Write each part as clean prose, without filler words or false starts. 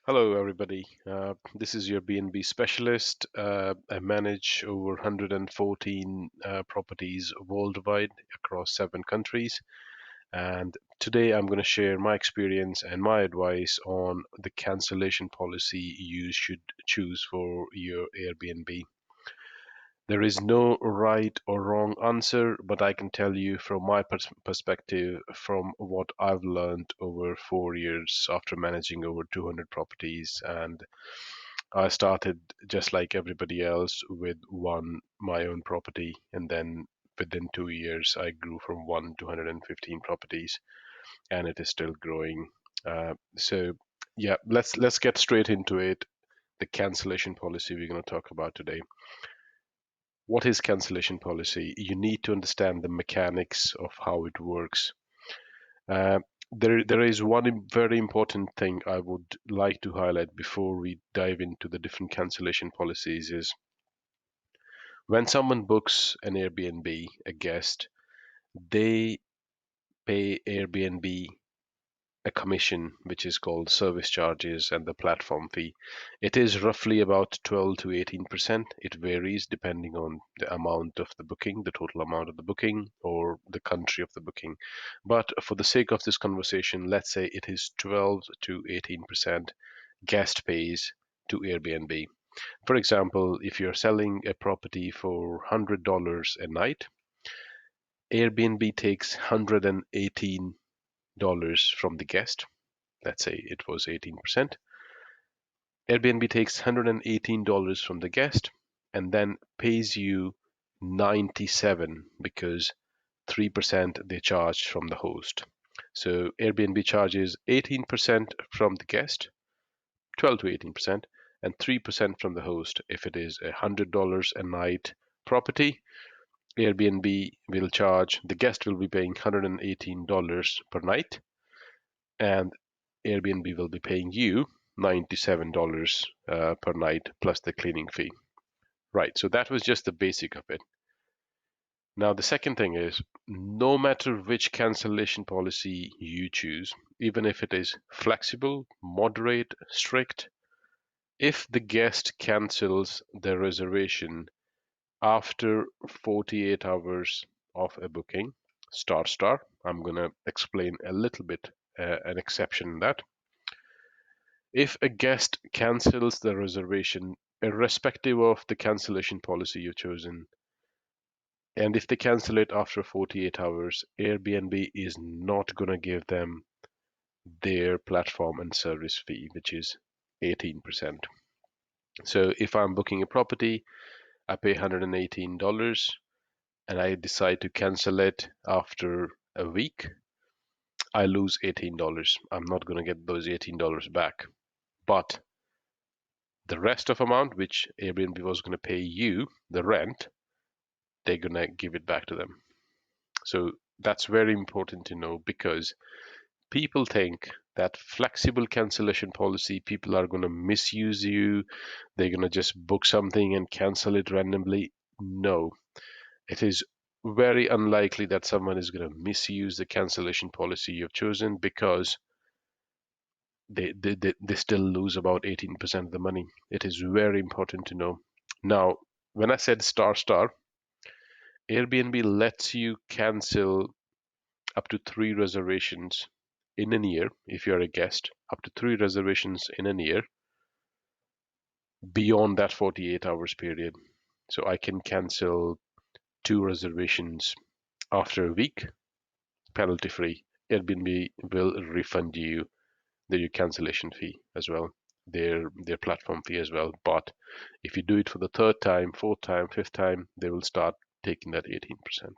Hello, everybody. This is your BNB specialist. I manage over 114 properties worldwide across 7 countries. And today I'm going to share my experience and my advice on the cancellation policy you should choose for your Airbnb. There is no right or wrong answer, but I can tell you from my perspective, from what I've learned over 4 years after managing over 200 properties. And I started just like everybody else with my own property. And then within 2 years, I grew from one to 115 properties, and it is still growing. So yeah, let's get straight into it. The cancellation policy we're going to talk about today. What is cancellation policy? You need to understand the mechanics of how it works. Uh, there is one very important thing I would like to highlight before we dive into the different cancellation policies is when someone books an Airbnb, a guest, they pay Airbnb a commission, which is called service charges and the platform fee. It is roughly about 12 to 18%. It varies depending on the amount of the booking, the total amount of the booking, or the country of the booking. But for the sake of this conversation, let's say it is 12 to 18% guest pays to Airbnb. For example, if you're selling a property for $100 a night, Airbnb takes $118 from the guest. Let's say it was 18%. Airbnb takes $118 from the guest and then pays you 97 because 3% they charge from the host. So Airbnb charges 18% from the guest, 12 to 18%, and 3% from the host. If it is $100 a night property, Airbnb will charge, the guest will be paying $118 per night, and Airbnb will be paying you $97 per night plus the cleaning fee. Right, so that was just the basic of it. Now, the second thing is no matter which cancellation policy you choose, even if it is flexible, moderate, strict, if the guest cancels their reservation after 48 hours of a booking, I'm going to explain a little bit an exception in that. If a guest cancels the reservation, irrespective of the cancellation policy you've chosen, and if they cancel it after 48 hours, Airbnb is not going to give them their platform and service fee, which is 18%. So if I'm booking a property, I pay $118 and I decide to cancel it after a week, I lose $18. I'm not going to get those $18 back. But the rest of amount, which Airbnb was going to pay you, the rent, they're going to give it back to them. So that's very important to know because people think that flexible cancellation policy, people are going to misuse you. They're going to just book something and cancel it randomly. No, it is very unlikely that someone is going to misuse the cancellation policy you've chosen because they still lose about 18% of the money. It is very important to know. Now, when I said star, Airbnb lets you cancel up to 3 reservations in a year if you're a guest, up to 3 reservations in a year beyond that 48 hours period. So I can cancel 2 reservations after a week, penalty free. Airbnb will refund you their cancellation fee as well, their platform fee as well. But if you do it for the third time, fourth time, fifth time, they will start taking that 18%.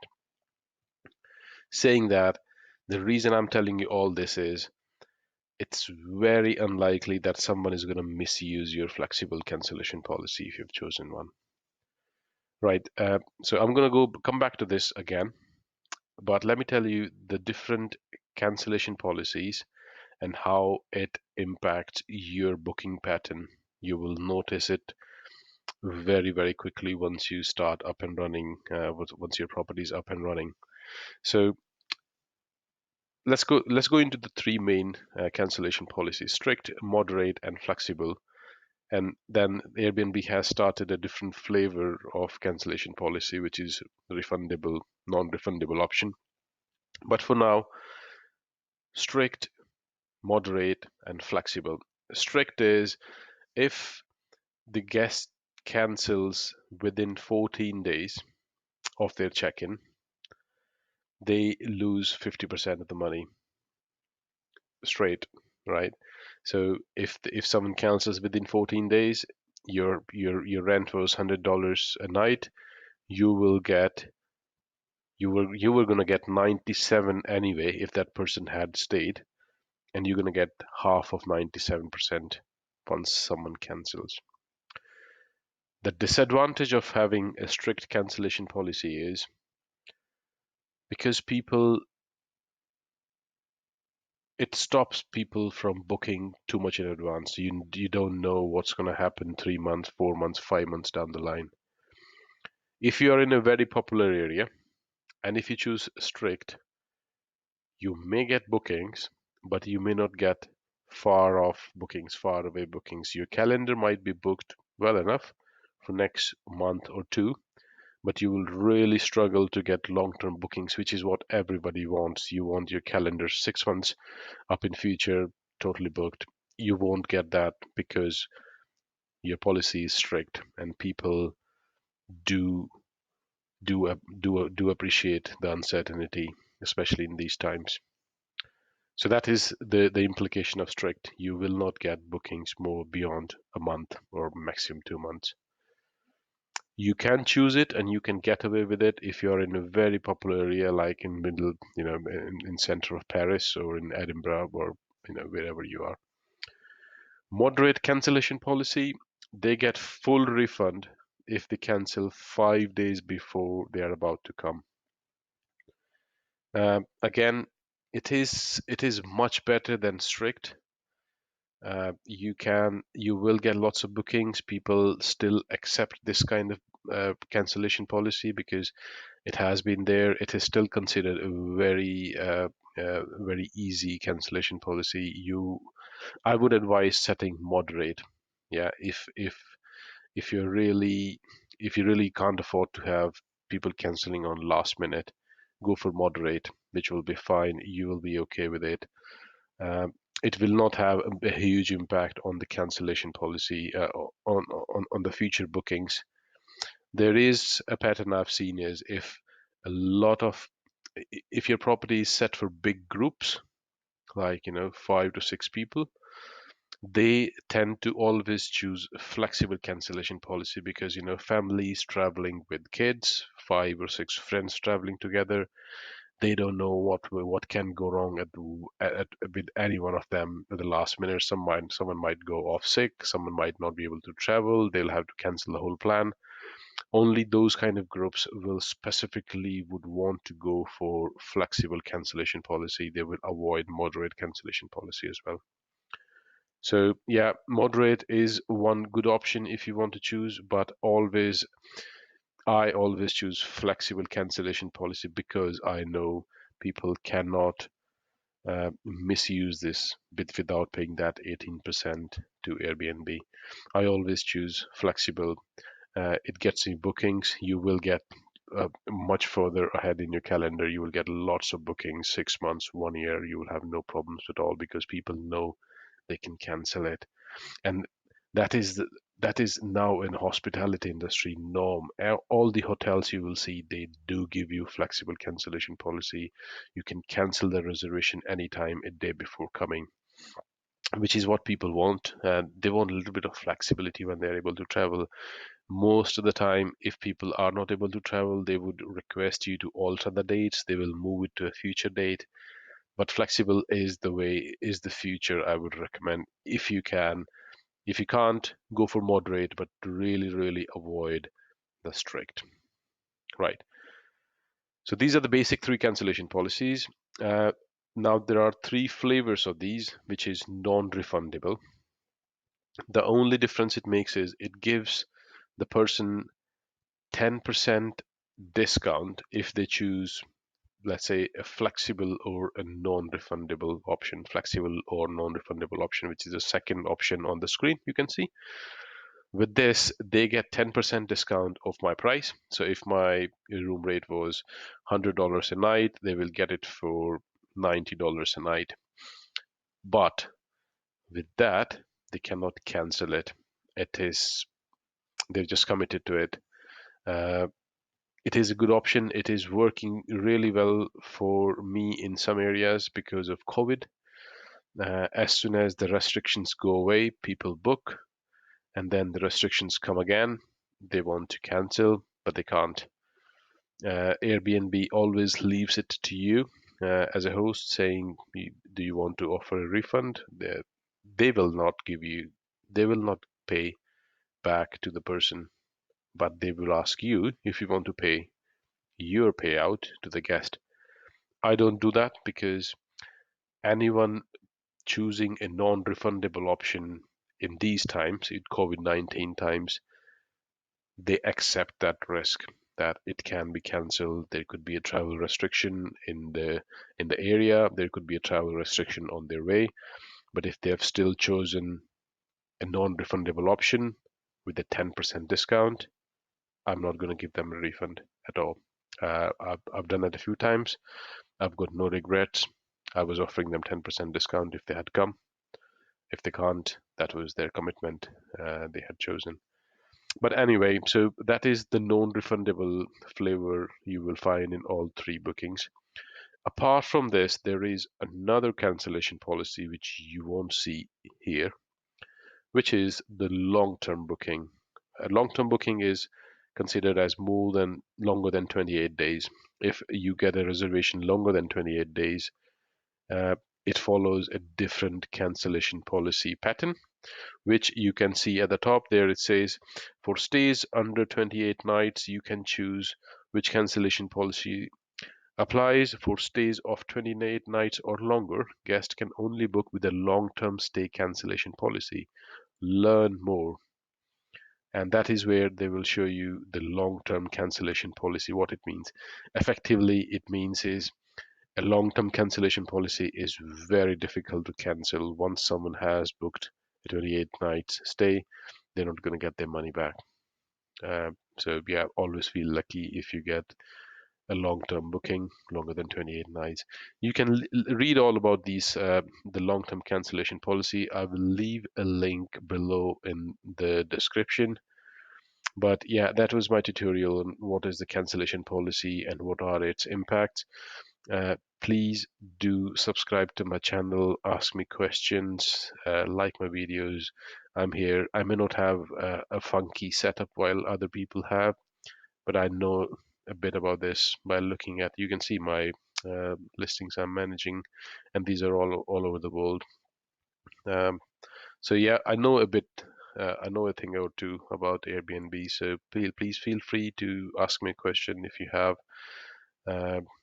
Saying that, the reason I'm telling you all this is it's very unlikely that someone is going to misuse your flexible cancellation policy if you've chosen one. Right. So I'm going to come back to this again, but let me tell you the different cancellation policies and how it impacts your booking pattern. You will notice it very, very quickly once you start up and running, once your property is up and running. So let's go into the three main cancellation policies: strict, moderate, and flexible. And then Airbnb has started a different flavor of cancellation policy, which is refundable, non-refundable option. But for now, strict, moderate, and flexible. Strict is if the guest cancels within 14 days of their check-in, they lose 50% of the money straight, right? So if someone cancels within 14 days, your rent was $100 a night, you will get you were gonna get 97 anyway if that person had stayed, and you're gonna get half of 97% once someone cancels. The disadvantage of having a strict cancellation policy is because people it stops people from booking too much in advance. You don't know what's going to happen 3 months, 4 months, 5 months down the line. If you are in a very popular area and if you choose strict, you may get bookings, but you may not get far off bookings, far away bookings. Your calendar might be booked well enough for next month or two, but you will really struggle to get long-term bookings, which is what everybody wants. You want your calendar 6 months up in future, totally booked. You won't get that because your policy is strict, and people do do appreciate the uncertainty, especially in these times. So that is the implication of strict. You will not get bookings more beyond a month or maximum 2 months. You can choose it and you can get away with it if you're in a very popular area like in middle, in center of Paris or in Edinburgh or wherever you are. Moderate cancellation policy, they get full refund if they cancel 5 days before they are about to come. Again, it is much better than strict. You will get lots of bookings. People still accept this kind of cancellation policy because it has been there. It is still considered a very easy cancellation policy. I would advise setting moderate. Yeah, if you're really if you really can't afford to have people canceling on last minute, go for moderate, which will be fine. You will be okay with it. Um, it will not have a huge impact on the cancellation policy on the future bookings. There is a pattern I've seen is a lot of if your property is set for big groups, like 5 to 6 people, they tend to always choose a flexible cancellation policy because families traveling with kids, 5 or 6 friends traveling together, they don't know what can go wrong with any one of them at the last minute. Someone might go off sick, someone might not be able to travel, they'll have to cancel the whole plan. Only those kind of groups will specifically would want to go for flexible cancellation policy. They will avoid moderate cancellation policy as well. So yeah, moderate is one good option if you want to choose, but I always choose flexible cancellation policy because I know people cannot misuse this bit without paying that 18% to Airbnb. I always choose flexible. It gets you bookings. You will get much further ahead in your calendar. You will get lots of bookings, 6 months, 1 year. You will have no problems at all because people know they can cancel it. And that is that is now in hospitality industry norm. All the hotels you will see, they do give you flexible cancellation policy. You can cancel the reservation anytime a day before coming, which is what people want. They want a little bit of flexibility when they're able to travel. Most of the time, if people are not able to travel, they would request you to alter the dates. They will move it to a future date. But flexible is the future. I would recommend if you can. If you can't, go for moderate, but really, really avoid the strict. Right. So these are the basic three cancellation policies. Uh, Now there are three flavors of these, which is non-refundable. The only difference it makes is it gives the person 10% discount if they choose let's say a flexible or a non-refundable option. Flexible or non-refundable option, which is the second option on the screen you can see. With this, they get 10% discount off my price. So if my room rate was $100 a night, they will get it for $90 a night. But with that, they cannot cancel it. They've just committed to it. Uh, it is a good option. It is working really well for me in some areas because of COVID. As soon as the restrictions go away, people book, and then the restrictions come again. They want to cancel, but they can't. Airbnb always leaves it to you as a host, saying, "Do you want to offer a refund?" They will not give you. They will not pay back to the person, but they will ask you if you want to pay your payout to the guest. I don't do that because anyone choosing a non-refundable option in these times, in COVID-19 times, they accept that risk that it can be cancelled. There could be a travel restriction in the area. There could be a travel restriction on their way. But if they have still chosen a non-refundable option with a 10% discount, I'm not going to give them a refund at all. I've done that a few times. I've got no regrets. I was offering them 10% discount if they had come. If they can't, that was their commitment they had chosen. But anyway, so that is the non-refundable flavor you will find in all three bookings. Apart from this, there is another cancellation policy which you won't see here, which is the long-term booking. A long-term booking is considered as longer than 28 days. If you get a reservation longer than 28 days, uh, it follows a different cancellation policy pattern, which you can see at the top there. It says for stays under 28 nights, you can choose which cancellation policy applies. For stays of 28 nights or longer, guests can only book with a long-term stay cancellation policy. Learn more. And that is where they will show you the long-term cancellation policy, what it means. Effectively, it means is a long-term cancellation policy is very difficult to cancel. Once someone has booked a 28 night stay, they're not going to get their money back. So yeah, always feel lucky if you get a long-term booking longer than 28 nights. You can read all about the long-term cancellation policy. I will leave a link below in the description. But yeah, that was my tutorial on what is the cancellation policy and what are its impacts. Please do subscribe to my channel, ask me questions, like my videos. I'm here. I may not have a funky setup while other people have, but I know a bit about this by looking at, you can see my listings I'm managing, and these are all over the world. Um, so yeah, I know a bit. I know a thing or two about Airbnb, so please feel free to ask me a question if you have.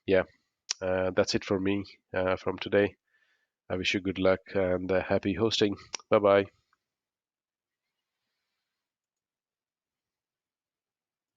Yeah, that's it for me from today. I wish you good luck and happy hosting. Bye bye.